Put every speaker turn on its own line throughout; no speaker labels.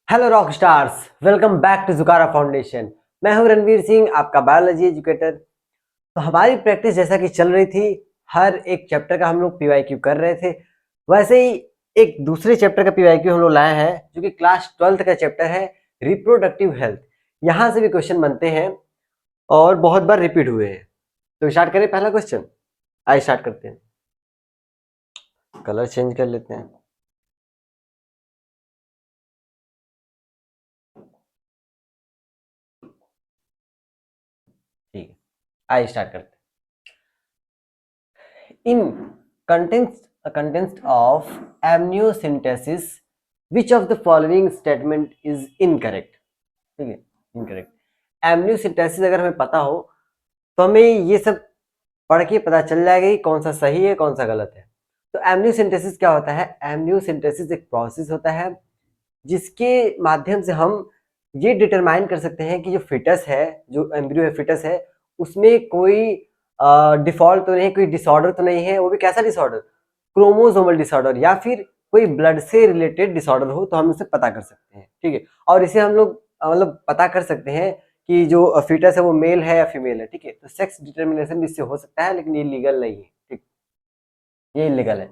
Hello rock stars, welcome back to जुकारा foundation. मैं हूं रणवीर सिंह, आपका बायोलॉजी एजुकेटर। तो हमारी प्रैक्टिस जैसा कि चल रही थी, हर एक चैप्टर का हम लोग पीवाईक्यू कर रहे थे। वैसे ही एक दूसरे चैप्टर का पीवाईक्यू हम लोग लाए हैं, जो कि क्लास 12th का चैप्टर है, रिप्रोडक्टिव हेल्थ। यहाँ से भी क्वेश्चन बनते हैं और बहुत बार रिपीट हुए हैं। तो स्टार्ट करें पहला क्वेश्चन। आइए स्टार्ट करते हैं। कलर चेंज कर लेते हैं। ठीक है, आइए स्टार्ट करते हैं। In context of amniocentesis, which of the following statement is incorrect? ठीक है, इनकरेक्ट। एमनियोसिंथेसिस अगर हमें पता हो तो हमें ये सब पढ़ के पता चल जाएगा कि कौन सा सही है कौन सा गलत है। तो एमनियोसिंथेसिस क्या होता है? एमनियोसिंथेसिस एक प्रोसेस होता है जिसके माध्यम से हम ये डिटरमाइन कर सकते हैं कि जो फिटस है, जो एम्ब्रियो है, फिटस है, उसमें कोई डिफॉल्ट तो नहीं, कोई डिसऑर्डर तो नहीं है। वो भी कैसा डिसऑर्डर? क्रोमोसोमल डिसऑर्डर या फिर कोई ब्लड से रिलेटेड डिसऑर्डर हो तो हम उसे पता कर सकते हैं। ठीक है, और इसे हम लोग मतलब पता कर सकते हैं कि जो फिटस है वो मेल है या फीमेल है। ठीक है, तो सेक्स डिटर्मिनेशन भी इससे हो सकता है, लेकिन ये लीगल नहीं है। ठीक, ये इलीगल है।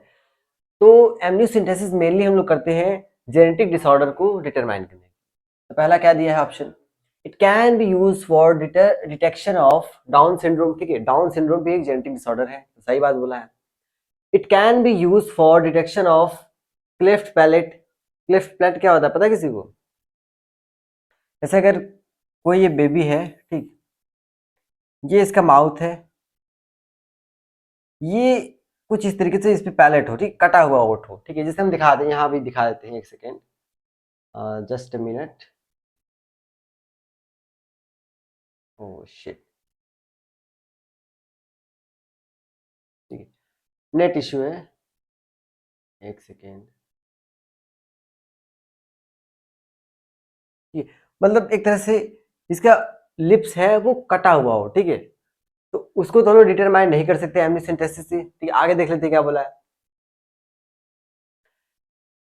तो एमनियोसिंथेसिस मेनली हम लोग करते हैं जेनेटिक डिसऑर्डर को डिटरमाइन करने। तो पहला क्या दिया है option? It can be use for detection of down syndrome. ठीक है, डाउन सिंड्रोम भी एक जेनेटिक डिसऑर्डर है, तो सही बात बोला है। It can be use for detection of cleft palate. Cleft palate क्या होता है पता है किसी को? जैसे अगर कोई ये बेबी है, ठीक, ये इसका माउथ है, ये कुछ इस तरीके से इस पे पैलेट हो, ठीक, कटा हुआ ओठ हो। ठीक है, जैसे हम दिखा दें, यहाँ भी दिखा देते हैं, एक second, just a minute. Oh shit, ठीक है, नेट इश्यू है, एक सेकेंड। ठीक है, मतलब एक तरह से इसका लिप्स है वो कटा हुआ हो। ठीक है, तो उसको तो हम लोग डिटरमाइन नहीं कर सकते एमनियोसेंटेसिस से। ठीक है, आगे देख लेते हैं क्या बोला है।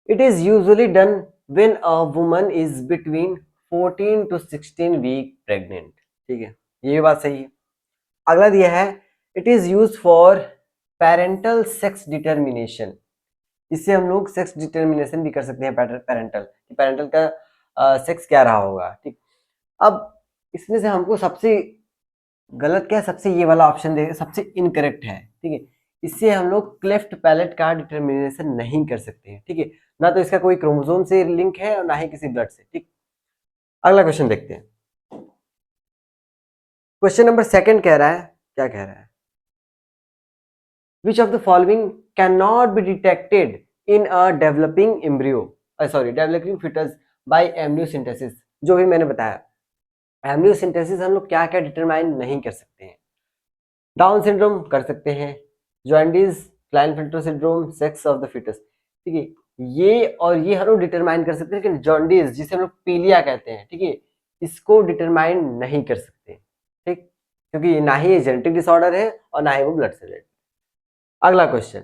It is usually done when a woman is between 14 to 16 week pregnant. ठीक है, ये बात सही है। अगला दिया है, it is use for parental sex determination. इससे हम लोग सेक्स डिटर्मिनेशन भी कर सकते हैं, पेरेंटल, पेरेंटल का सेक्स क्या रहा होगा। ठीक, अब इसमें से हमको सबसे गलत क्या है? सबसे ये वाला ऑप्शन दे, सबसे इनकरेक्ट है। ठीक है, इससे हम लोग क्लेफ्ट पैलेट का डिटर्मिनेशन नहीं कर सकते हैं। ठीक है, ना तो इसका कोई क्रोमोसोम से लिंक है और ना ही किसी ब्लड से। ठीक, अगला क्वेश्चन देखते हैं। क्वेश्चन नंबर सेकंड कह रहा है, क्या कह रहा है? Which of the following can not be detected in a developing embryo, sorry developing foetus by amniocentesis. जो भी मैंने बताया, एमनियोसिंथेसिस हम लोग क्या क्या डिटरमाइन नहीं कर सकते हैं। डाउन सिंड्रोम कर सकते हैं, jaundice, Klinefelter syndrome, sex of the foetus. ठीक है, ये और ये हम लोग डिटरमाइन कर सकते हैं, लेकिन जॉन्डिस जिसे हम लोग पीलिया कहते हैं, ठीक है, इसको डिटरमाइन नहीं कर सकते। ठीक, क्योंकि ना ही ये जेनेटिक डिसऑर्डर है और ना ही वो ब्लड से रिलेटेड। अगला question,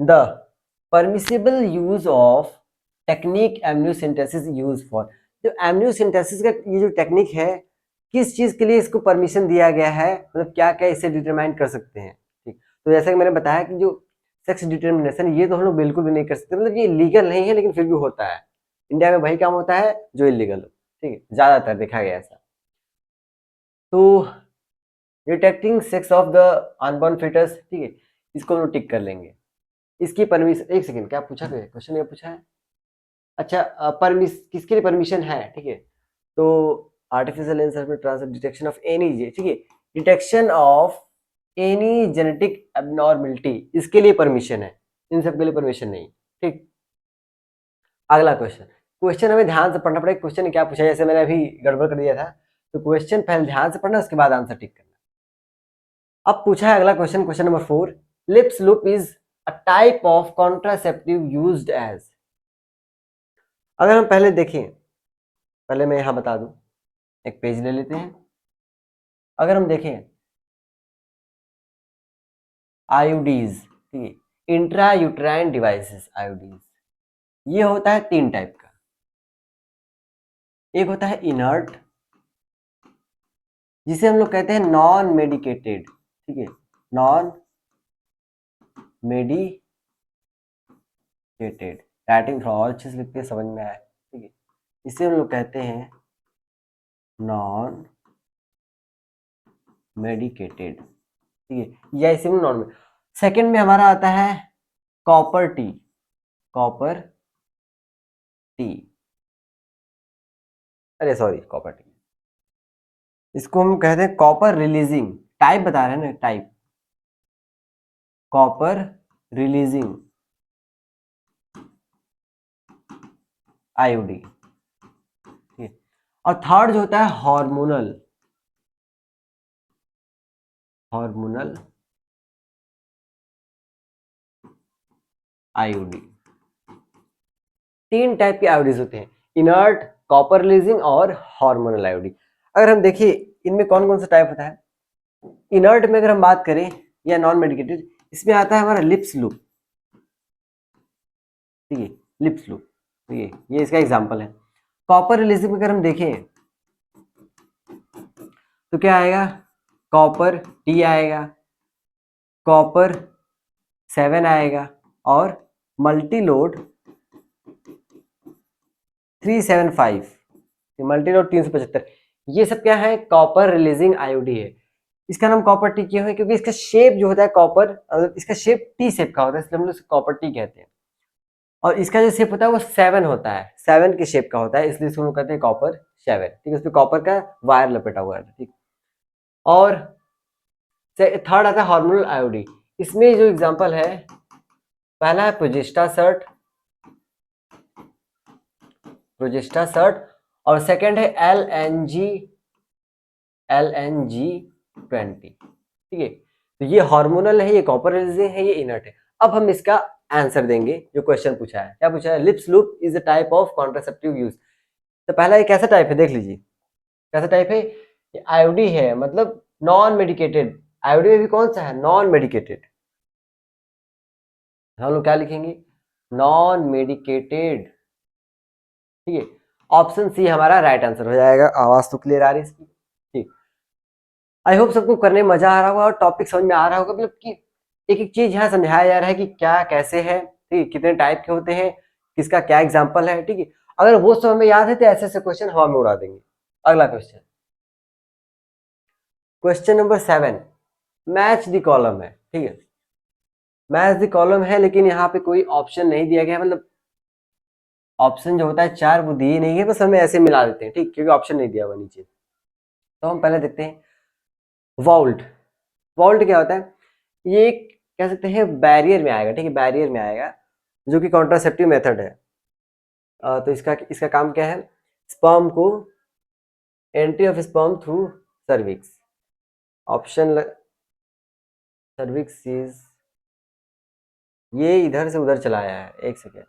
the permissible use of technique amniocentesis use for. जो एमनियोसिंथेसिस का ये जो टेक्निक है, किस चीज के लिए इसको परमिशन दिया गया है, मतलब क्या क्या इसे डिटरमाइन कर सकते हैं। ठीक, तो जैसा कि मैंने बताया कि जो सेक्स डिटर्मिनेशन, ये तो हम लोग बिल्कुल भी नहीं कर सकते, मतलब ये लीगल नहीं है, लेकिन फिर भी होता है। इंडिया में वही काम होता है जो इलीगल हो। ठीक है, ज्यादातर देखा गया ऐसा। तो detecting sex of the unborn foetus, ठीक है, इसको हम लोग टिक कर लेंगे। इसकी परमिशन, एक सेकेंड, क्या पूछा गया क्वेश्चन? ये पूछा है, अच्छा, किसके लिए परमिशन है? ठीक है, तो artificial insemination transfer, detection of any, ठीक है, detection of any genetic abnormality, इसके लिए परमिशन है, इन सब के लिए परमिशन नहीं। ठीक, अगला क्वेश्चन। क्वेश्चन हमें ध्यान से पढ़ना पड़ेगा, क्वेश्चन क्या पूछा है, जैसे मैंने अभी गड़बड़ कर दिया था। तो क्वेश्चन पहले ध्यान से पढ़ना, उसके बाद आंसर टिक करना। अब पूछा है अगला question, question number 4, Lippes loop is a type of contraceptive used as. अगर हम पहले देखें, पहले मैं यहां बता दूं, एक पेज ले लेते हैं। अगर हम देखें आईयूडीज, ठीक है, इंट्रा यूट्राइन डिवाइसेस, आईयूडीज, ये होता है 3 टाइप का। एक होता है इनर्ट, जिसे हम लोग कहते हैं नॉन मेडिकेटेड, ठीक है, नॉन मेडिकेटेड। राइटिंग थोड़ा और अच्छे से लिखते हैं, समझ में आए, ठीक है। इसे हम लोग कहते हैं नॉन मेडिकेटेड, ठीक है, या इसे नॉन में। सेकेंड में हमारा आता है कॉपर टी, कॉपर टी, अरे सॉरी कॉपर टी, इसको हम कहते हैं कॉपर रिलीजिंग। टाइप बता रहे हैं ना, टाइप, कॉपर रिलीजिंग आईओडी, ठीक है। और थर्ड जो होता है हार्मोनल, हार्मोनल आईओडी। 3 टाइप के आईओडीज होते हैं, इनर्ट, कॉपर रिलीजिंग और हार्मोनल आईओडी। अगर हम देखिए इनमें कौन कौन सा टाइप होता है, इनर्ट में अगर हम बात करें या नॉन मेडिकेटेड, इसमें आता है हमारा लिप्स लूप, ठीक है, लिप्स लूप, ठीक है, ये इसका एग्जांपल है। कॉपर रिलीजिंग में अगर हम देखें तो क्या आएगा, कॉपर टी आएगा, कॉपर 7 आएगा, और मल्टीलोड 375, मल्टीलोड 375, ये सब क्या है, कॉपर रिलीजिंग आईओडी है। इसका नाम कॉपर टी क्यों है, क्योंकि इसका शेप जो होता है कॉपर, इसका शेप टी शेप का होता है, इसलिए हम लोग इसे कॉपर टी कहते हैं। और इसका जो शेप होता है वो 7 होता है, 7 के शेप का होता है, इसलिए इसको हम कहते हैं कॉपर 7, ठीक है, उसमें कॉपर का वायर लपेटा हुआ है, ठीक। और थर्ड आता है हार्मोनल आईओडी। इसमें जो एग्जांपल है, पहला है प्रोजेस्टा सर्ट, प्रोजेस्टा सर्ट, और सेकंड है LNG 20, ठीक है। तो ये हार्मोनल है, ये कॉपर रिलीजिंग है, ये इनर्ट है। अब हम इसका आंसर देंगे, जो क्वेश्चन पूछा है, क्या पूछा है, lips loop is a type of contraceptive use. तो पहला ये कैसा टाइप है, देख लीजिए कैसा टाइप है, ये आईओडी है, मतलब नॉन मेडिकेटेड। आईओडी में भी कौन सा है, नॉन मेडिकेटेड, हम लोग क्या लिखेंगे, नॉन मेडिकेटेड, ठीक है। ऑप्शन सी हमारा राइट आंसर हो जाएगा। आवाज तो क्लियर आ रही है इसकी, ठीक। आई होप सबको करने में मजा आ रहा होगा और टॉपिक समझ में आ रहा होगा, मतलब कि एक एक चीज यहाँ समझाया जा रहा है कि क्या कैसे है, ठीक है, कितने टाइप के होते हैं, किसका क्या एग्जाम्पल है, ठीक है। अगर वो सब हमें याद है तो ऐसे ऐसे क्वेश्चन हवा में उड़ा देंगे। अगला question, question number 7, match the column है, ठीक है, मैच द कॉलम है, लेकिन यहाँ पे कोई ऑप्शन नहीं दिया गया, मतलब ऑप्शन जो होता है 4 वो दिए नहीं है, बस हमें ऐसे मिला देते हैं, ठीक, क्योंकि ऑप्शन नहीं दिया हुआ नीचे। तो हम पहले देखते हैं वॉल्ट। वॉल्ट क्या होता है, ये एक कह सकते हैं बैरियर में आएगा, ठीक है, बैरियर में आएगा, जो कि कॉन्ट्रासेप्टिव मेथड है। तो इसका इसका काम क्या है, स्पर्म को, entry of sperm through cervix, option cervix is, ये इधर से उधर चलाया है, एक सेकेंड,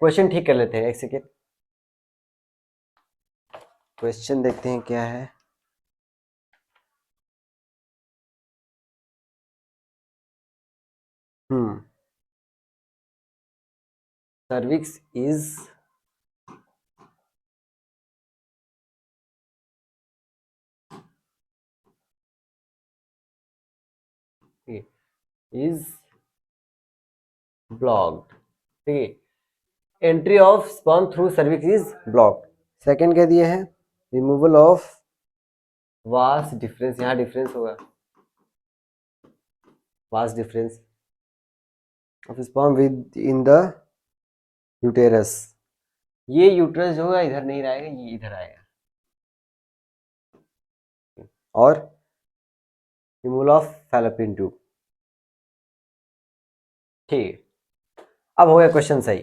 क्वेश्चन ठीक कर लेते हैं, एक सेकेंड, क्वेश्चन देखते हैं क्या है। सर्विक्स इज, इज ब्लॉक्ड, ठीक है, entry of sperm through cervix is blocked. Second क्या दिए हैं, रिमूवल ऑफ वास डिफरेंस, यहाँ डिफरेंस होगा, vas deferens of sperm with in the uterus, ये यूटेरस जो होगा इधर नहीं रहेगा, ये इधर आएगा। और रिमूवल ऑफ फैलोपियन ट्यूब, ठीक, अब हो गया क्वेश्चन सही।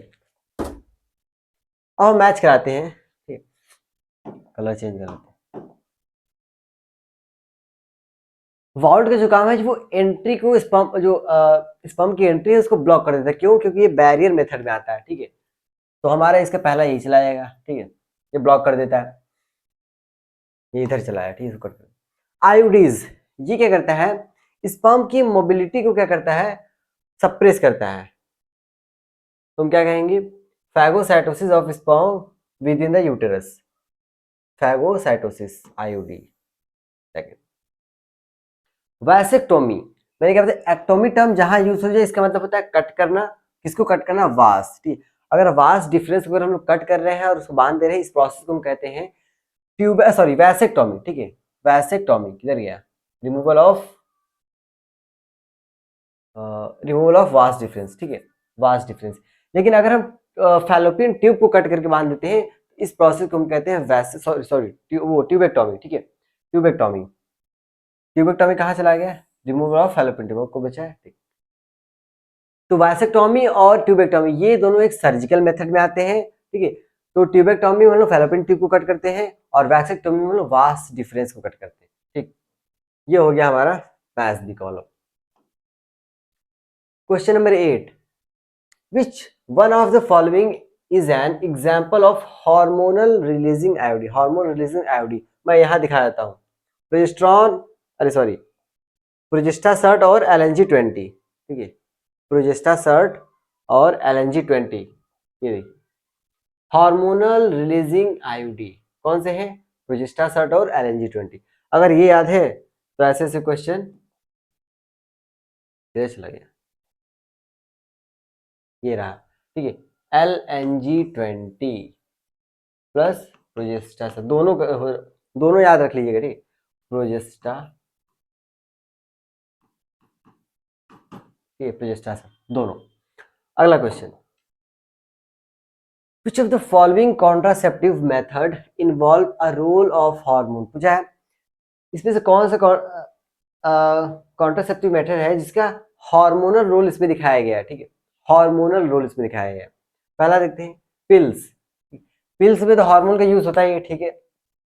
अब हम मैच कराते हैं, ठीक, कलर चेंज कर लेते हैं। वॉल्ट का जो काम है, वो एंट्री को स्पर्म, जो स्पर्म की एंट्री है उसको ब्लॉक कर देता है, क्यों, क्योंकि ये बैरियर मेथड में आता है, ठीक है। तो हमारा इसका पहला यही चला जाएगा, ठीक है, ये ब्लॉक कर देता है, ये इधर चला है, ठीक है, इसको कर देता है। आयोडीज, ये क्या करता है, स्पर्म की मोबिलिटी को क्या करता है, सप्रेस करता है, तो हम क्या कहेंगे, phagocytosis of sperm with in the uterus, phagocytosis IUD. Second, vasectomy, मैंने क्या बताया, एक्टोमी टर्म जहां यूज हो जाए इसका मतलब होता है कट करना। किसको कट करना, वास, ठीक। अगर वास डिफरेंस को हम लोग कट कर रहे हैं और उसको बांध दे रहे हैं, इस प्रोसेस को हम कहते हैं वैसेक्टोमी, ठीक है। वैसेक्टोमी किधर गया, रिमूवल ऑफ वास डिफरेंस, ठीक है, वास डिफरेंस। लेकिन अगर हम फैलोपियन ट्यूब को कट करके बांध देते हैं, इस प्रोसेस को हम कहते हैं ट्यूबेक्टोमी, ठीक है, ट्यूबेक्टोमी। ट्यूबेक्टोमी कहाँ चला गया, रिमूवल ऑफ फैलोपियन ट्यूब को बचा है, ठीक। तो वैसेक्टोमी और ट्यूबेक्टोमी ये दोनों एक सर्जिकल मेथड में आते हैं, ठीक है। तो ट्यूबेक्टोमी में फैलोपियन ट्यूब को कट करते हैं और वैसेक्टोमी में वास डिफरेंस को कट करते हैं, ठीक। ये हो गया हमारा maths the column. Question number 8, which one of the following is an example of hormonal releasing IUD, hormone releasing IUD। मैं यहां दिखा देता हूं, प्रोजेस्टेरॉन, अरे सॉरी, प्रोजेस्टासर्ट और LNG-20, ठीक है, प्रोजेस्टासर्ट और LNG-20, ये हार्मोनल रिलीजिंग आईयूडी कौन से हैं, प्रोजेस्टासर्ट और LNG-20। अगर ये याद है तो ऐसे से क्वेश्चन चला गया, ये रहा, ठीक है, LNG-20 प्लस प्रोजेस्टासर्ट, दोनों याद रख लीजिएगा, ठीक, प्रोजेस्टा, ठीक है, प्रोजेस्टासर्ट दोनों। अगला question, which of the following contraceptive method involve a role of hormone, पूछा है इसमें से कौन सा कॉन्ट्रासेप्टिव मेथड है जिसका हार्मोनल रोल इसमें दिखाया गया है, ठीक है, हार्मोनल रोल इसमें दिखाया गया है। पहला देखते हैं, पिल्स। पिल्स में तो हार्मोन का यूज होता है, ठीक है,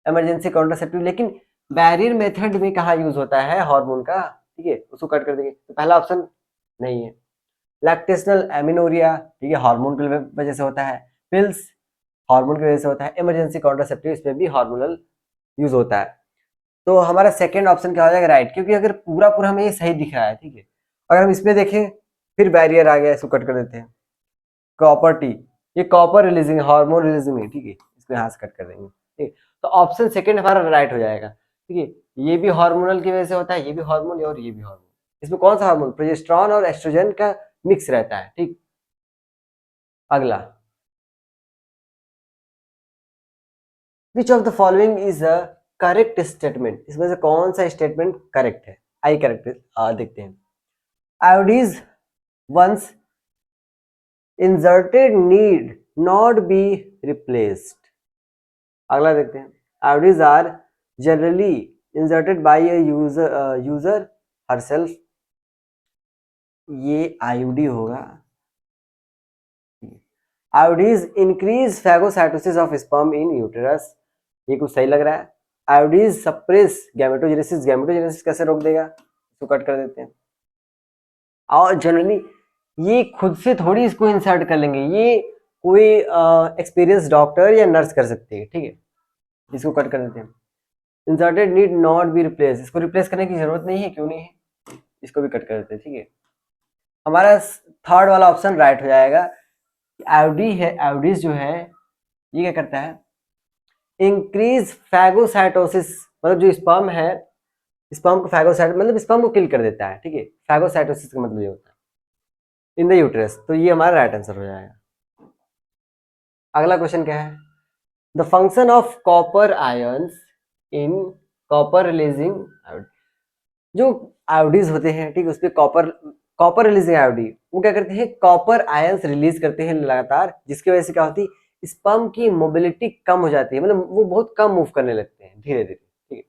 इमरजेंसी कॉन्ट्रासेप्टिव। लेकिन बैरियर मेथड में कहाँ यूज होता है हार्मोन का, ठीक है, उसको कट कर देंगे, तो पहला ऑप्शन नहीं है। लैक्टेशनल एमिनोरिया, ठीक है, हार्मोन की वजह से होता है। पिल्स हार्मोन की वजह से होता है। इमरजेंसी कॉन्ट्रासेप्टिव इसमें भी हार्मोनल यूज होता है। तो हमारा सेकंड ऑप्शन क्या हो जाएगा, राइट, क्योंकि अगर पूरा पूरा हमें ये सही दिख रहा है, ठीक है। अगर हम इसमें देखें, फिर बैरियर आ गया, इसको कट कर देते हैं। कॉपर टी, ये कॉपर रिलीजिंग हार्मोन रिलीजिंग है, ठीक है, इसको यहाँ से कट कर देंगे, ठीक। तो ऑप्शन सेकंड हमारा राइट हो जाएगा, ठीक है। ये भी हार्मोनल की वजह से होता है, ये भी हार्मोन और ये भी हार्मोन। इसमें कौन सा हार्मोन, प्रोजेस्टेरॉन और एस्ट्रोजन का मिक्स रहता है, ठीक। अगला, विच of the following is a correct statement, इसमें से कौन सा स्टेटमेंट करेक्ट है, आई करेक्ट, देखते हैं। IUDs once inserted need not be replaced. अगला देखते हैं, IUDs are generally inserted by a user herself, ये आईयूडी होगा। IUDs increase phagocytosis of sperm in uterus, ये कुछ सही लग रहा है। आयोडीज सप्रेस गैमेटोजेनेसिस, गैमेटोजेनेसिस कैसे रोक देगा, इसको कट कर देते हैं। और जनरली ये खुद से थोड़ी इसको इंसर्ट कर लेंगे, ये कोई एक्सपीरियंस डॉक्टर या नर्स कर सकते हैं, ठीक है, इसको कट कर देते हैं। Inserted need not be replace, इसको रिप्लेस करने की जरूरत नहीं है, क्यों नहीं है, इसको भी कट कर देते हैं, ठीक है। हमारा थर्ड वाला ऑप्शन राइट हो जाएगा। आयोडी है, आयोडीज जो है ये क्या करता है, इंक्रीज फैगोसाइटोसिस, मतलब जो स्पर्म है, स्पर्म को फैगोसाइट मतलब स्पर्म को किल कर देता है, ठीक है, फैगोसाइटोसिस का मतलब ये होता है इन द यूटेरस। तो ये हमारा राइट आंसर हो जाएगा। अगला क्वेश्चन क्या है, the function of copper ions in copper releasing IUD, जो आयोडीज होते हैं, ठीक है, उसपे कॉपर रिलीजिंग आयोडी वो क्या करते हैं, कॉपर आयंस रिलीज करते हैं लगातार, जिसकी वजह से क्या होती है, स्पर्म की मोबिलिटी कम हो जाती है, मतलब वो बहुत कम मूव करने लगते हैं धीरे धीरे, ठीक है।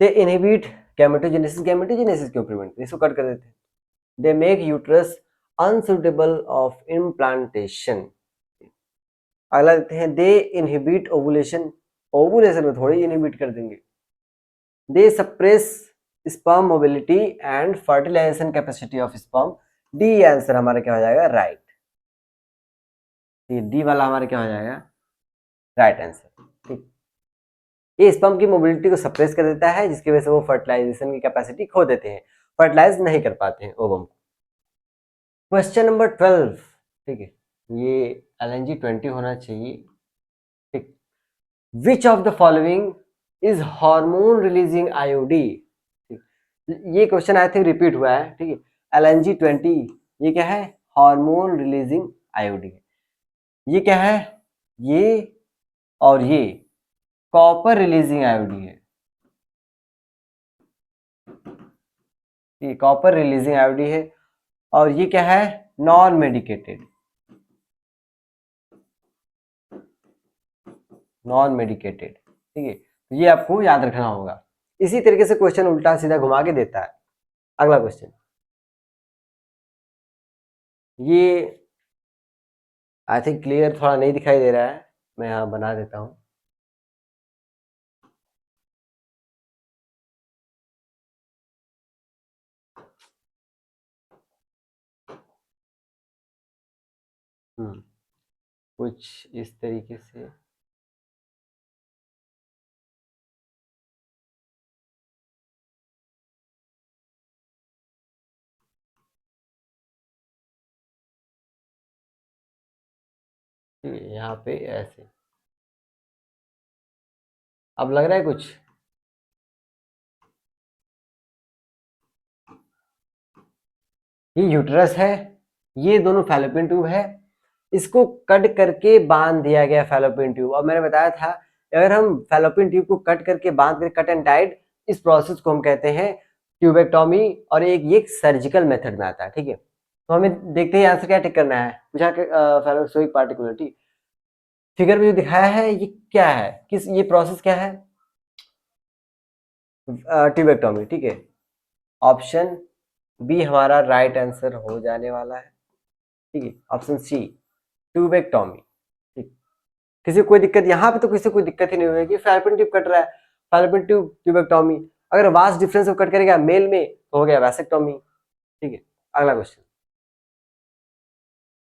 दे इनहिबिट गैमेटोजेनेसिस, गैमेटोजेनेसिस क्यों प्रिवेंट, इसको कट कर देते हैं। They make uterus unsuitable of implantation. अगला देते हैं, दे इनहिबिट ओवुलेशन, ओवुलेशन में थोड़ी इनहिबिट कर देंगे। They suppress sperm mobility and fertilisation capacity of sperm, the answer हमारा क्या हो जाएगा, राइट। डी वाला हमारा क्या हो जाएगा, राइट आंसर, ठीक। ये स्पर्म की मोबिलिटी को सप्रेस कर देता है, जिसकी वजह से वो फर्टिलाइजेशन की कैपेसिटी खो देते हैं, फर्टिलाइज नहीं कर पाते हैं ओवम को। क्वेश्चन नंबर 12, ठीक है, ये LNG-20 होना चाहिए। ठीक, विच of the following is hormone releasing IOD. ये क्वेश्चन आई थिंक रिपीट हुआ है। ठीक है, LNG-20 ये क्या है, हार्मोन रिलीजिंग आईओडी है। ये क्या है, ये और ये कॉपर रिलीजिंग आईओडी है। ये कॉपर रिलीजिंग आईओडी है और ये क्या है, नॉन मेडिकेटेड, नॉन मेडिकेटेड। ठीक है, तो ये आपको याद रखना होगा। इसी तरीके से क्वेश्चन उल्टा सीधा घुमा के देता है। अगला क्वेश्चन, ये आई थिंक क्लियर थोड़ा नहीं दिखाई दे रहा है, मैं यहाँ बना देता हूँ। कुछ इस तरीके से। ठीक है, यहाँ पे ऐसे। अब लग रहा है कुछ, ये यूट्रस है, ये दोनों फैलोपियन ट्यूब है, इसको कट करके बांध दिया गया फैलोपियन ट्यूब। और मैंने बताया था अगर हम फैलोपियन ट्यूब को कट करके बांध कर, कट एंड टाइड, इस प्रोसेस को हम कहते हैं ट्यूबेक्टोमी, और ये सर्जिकल मेथड में आता है। ठीक है, तो हमें देखते हैं आंसर क्या टिक करना है। पूछा फैलोसोइक पार्टिकुलरिटी, फिगर में जो दिखाया है ये क्या है, किस, ये प्रोसेस क्या है, ट्यूबेक्टोमी। ठीक है, ऑप्शन बी हमारा राइट आंसर हो जाने वाला है। ठीक है, ऑप्शन सी ट्यूबेक्टोमी। ठीक, किसी को कोई दिक्कत, यहाँ पे तो किसी को कोई दिक्कत ही नहीं होगी, फैलोपियन ट्यूब कट रहा है, फैलोपियन ट्यूब ट्यूबेक्टोमी। अगर वास्ट डिफरेंस को कट करेगा मेल में तो हो गया वैसेक्टोमी। ठीक है, अगला question,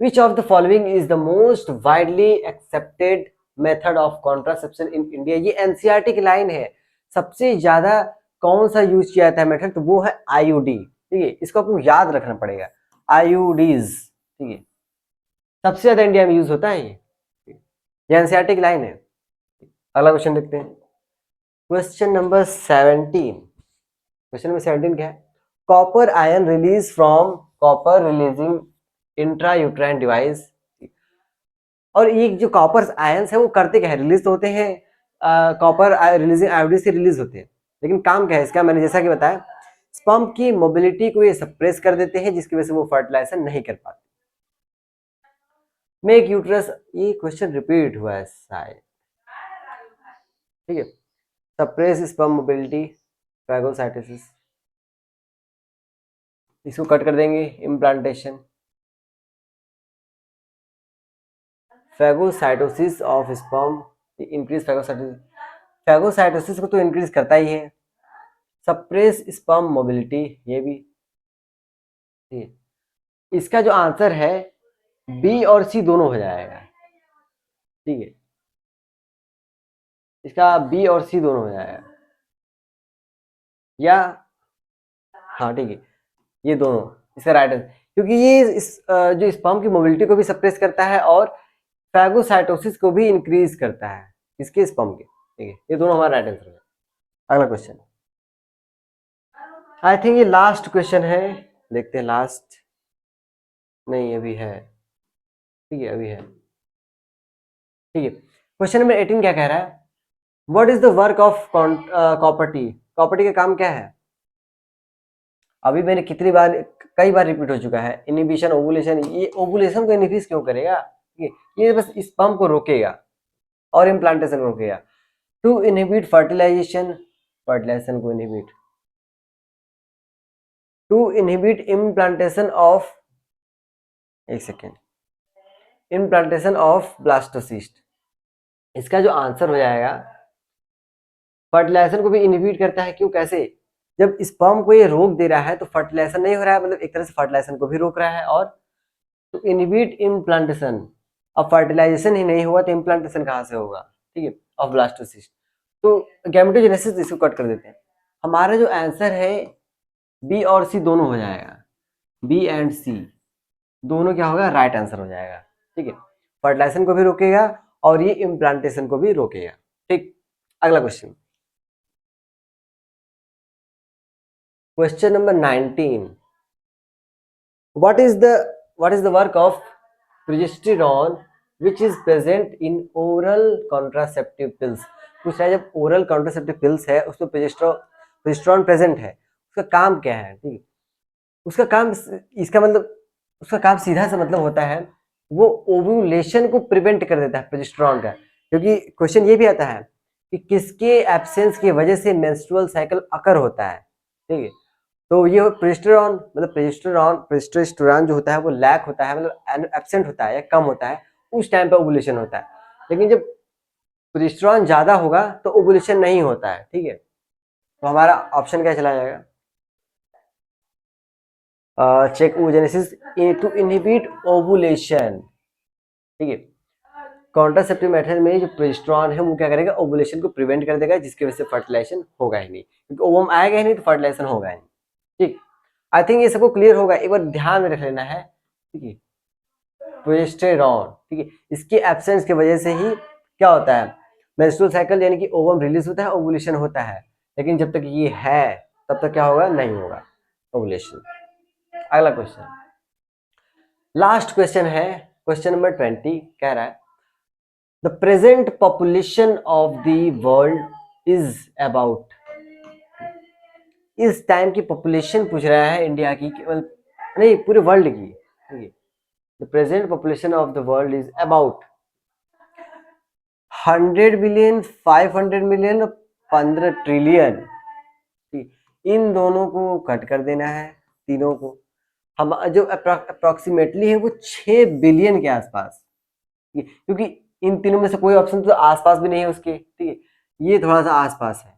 which of the following is the most widely accepted method of contraception in India। ये एनसीईआरटी की लाइन है, सबसे ज्यादा कौन सा यूज किया जाता है मेथड, तो वो है आईयूडी। ठीक है, इसको आपको याद रखना पड़ेगा, आईयूडीज। ठीक है, सबसे ज्यादा इंडिया में यूज होता है ये एनसीईआरटी की लाइन है। अगला क्वेश्चन देखते हैं, क्वेश्चन नंबर 17। क्वेश्चन नंबर 17 क्या है, copper ion release from copper releasing intrauterine device. और ये जो कॉपर आयंस है वो करते क्या है, रिलीज तो होते हैं, कॉपर रिलीजिंग आयोडीन से रिलीज होते हैं, लेकिन काम क्या है इसका, मैंने जैसा कि बताया, स्पर्म की मोबिलिटी को ये सप्रेस कर देते हैं, जिसकी वजह से वो फर्टिलाइजेशन नहीं कर पाते। मेक यूट्रस, ये क्वेश्चन रिपीट हुआ है शायद। ठीक है, सप्रेस स्पर्म मोबिलिटी, फैगोसाइटोसिस, इसको कट कर देंगे, implantation, phagocytosis of sperm, increase phagocytosis, phagocytosis को तो इंक्रीज करता ही है, सप्रेस स्पर्म मोबिलिटी ये भी। ठीक है, इसका जो आंसर है बी और सी दोनों हो जाएगा। ठीक है, इसका बी और सी दोनों हो जाएगा, या हाँ ठीक है, ये दोनों इसका राइट आंसर, क्योंकि ये जो स्पर्म की मोबिलिटी को भी सप्रेस करता है और फैगोसाइटोसिस को भी इंक्रीज करता है, इसके स्पर्म के। ठीक है, ये दोनों हमारा राइट आंसर है। अगला क्वेश्चन, आई थिंक ये लास्ट क्वेश्चन है, देखते हैं लास्ट, नहीं अभी है। ठीक है, अभी है। ठीक है, क्वेश्चन नंबर 18 क्या कह रहा है, what is the work of copper T. Copper T का काम क्या है, अभी मैंने कितनी बार, कई बार रिपीट हो चुका है, इनिबिशन ओवुलेशन। ये ओवुलेशन को इनिबिश क्यों करेगा, ठीक है, ये बस स्पर्म को रोकेगा और इम्प्लांटेशन को रोकेगा। टू इनहिबिट फर्टिलाइजेशन, फर्टिलाइजेशन को inhibit, to inhibit implantation of, एक सेकेंड, इम्प्लांटेशन ऑफ ब्लास्टोसिस्ट। इसका जो आंसर हो जाएगा, फर्टिलाइजेशन को भी इनहिबिट करता है, क्यों, कैसे, जब स्पर्म को ये रोक दे रहा है तो फर्टिलाइजेशन नहीं हो रहा है, मतलब एक तरह से फर्टिलाइजेशन को भी रोक रहा है। और तो इनहिबिट इम्प्लांटेशन, अब फर्टिलाइजेशन ही नहीं हुआ तो इम्प्लांटेशन कहाँ से होगा, ठीक है, ऑफ ब्लास्टोसिस्ट। तो गैमेटोजेनेसिस इसको कट कर देते हैं। हमारा जो आंसर है बी और सी दोनों हो जाएगा, बी एंड सी दोनों क्या होगा, राइट आंसर हो जाएगा। ठीक है, फर्टिलाइजेशन को भी रोकेगा और ये इम्प्लांटेशन को भी रोकेगा। ठीक, अगला question, question number 19, what is the work of progesterone which is present in oral contraceptive pills। पूछ रहा है जब ओरल कॉन्ट्रासेप्टिव पिल्स है उसमें प्रोजेस्टेरॉन प्रेजेंट है, उसका काम क्या है। ठीक है, उसका काम, इसका मतलब उसका काम सीधा सा मतलब होता है वो ओव्यूलेशन को प्रिवेंट कर देता है प्रोजेस्टेरॉन का, क्योंकि क्वेश्चन ये भी आता है कि किसके एब्सेंस की वजह से मेंस्ट्रुअल साइकिल अकर होता है। ठीक है, तो ये प्रोजेस्टेरॉन मतलब प्रोजेस्टेरॉन जो होता है वो लैक होता है, मतलब एब्सेंट होता है या कम होता है, उस टाइम पे ओवुलेशन होता है। लेकिन जब प्रोजेस्टेरॉन ज्यादा होगा तो ओवुलेशन नहीं होता है। ठीक है, तो हमारा ऑप्शन क्या चला जाएगा, check oogenesis to inhibit ovulation. ठीक है, कॉन्ट्रासेप्टिव मेथड में जो प्रोजेस्टेरॉन है वो क्या करेगा, ओवुलेशन को प्रिवेंट कर देगा, जिसकी वजह से फर्टिलाइजेशन होगा ही नहीं, क्योंकि ओवम आएगा ही नहीं तो फर्टिलाइजेशन होगा ही नहीं। ठीक, आई थिंक ये सबको क्लियर होगा, एक बार ध्यान में रख लेना है। ठीक है, प्रोजेस्टेरॉन, ठीक है, इसके एब्सेंस की वजह से ही क्या होता है, मेंस्ट्रुअल साइकिल यानी कि ओवम रिलीज होता है, ओवुलेशन होता है। लेकिन जब तक ये है तब तक क्या होगा, नहीं होगा ओवुलेशन। अगला क्वेश्चन, लास्ट क्वेश्चन है, क्वेश्चन नंबर 20, कह रहा है the present population of the world is about. इस टाइम की पॉपुलेशन पूछ रहा है इंडिया की, केवल नहीं पूरे वर्ल्ड की। ठीक है, the present population of the world is about 100 billion, 500 million, 15 trillion. इन दोनों को कट कर देना है, तीनों को। हम जो अप्रोक्सीमेटली है वो 6 बिलियन के आसपास, क्योंकि इन तीनों में से कोई ऑप्शन तो आसपास भी नहीं है उसके। ठीक है, ये थोड़ा सा आसपास है,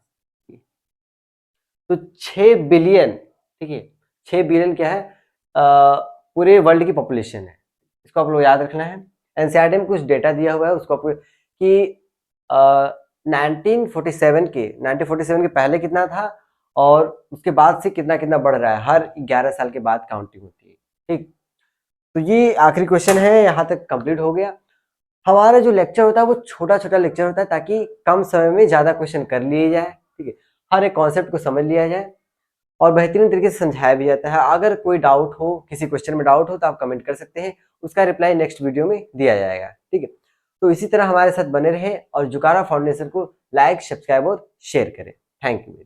तो 6 बिलियन। ठीक है, 6 बिलियन क्या है, पूरे वर्ल्ड की पॉपुलेशन है, इसको आप लोग याद रखना है। एनसीईआरटी में कुछ डेटा दिया हुआ है उसको आपको कि 1947 के पहले कितना था और उसके बाद से कितना कितना बढ़ रहा है, हर 11 साल के बाद काउंटिंग होती है। ठीक, तो ये आखिरी क्वेश्चन है, यहाँ तक कंप्लीट हो गया। हमारा जो लेक्चर होता है वो छोटा छोटा लेक्चर होता है ताकि कम समय में ज्यादा क्वेश्चन कर लिए जाए। ठीक है, हर एक कॉन्सेप्ट को समझ लिया जाए और बेहतरीन तरीके से समझाया भी जाता है। अगर कोई डाउट हो, किसी क्वेश्चन में डाउट हो तो आप कमेंट कर सकते हैं, उसका रिप्लाई नेक्स्ट वीडियो में दिया जाएगा। ठीक है, तो इसी तरह हमारे साथ बने रहें और जुकारा फाउंडेशन को लाइक, सब्सक्राइब और शेयर करें। Thank you.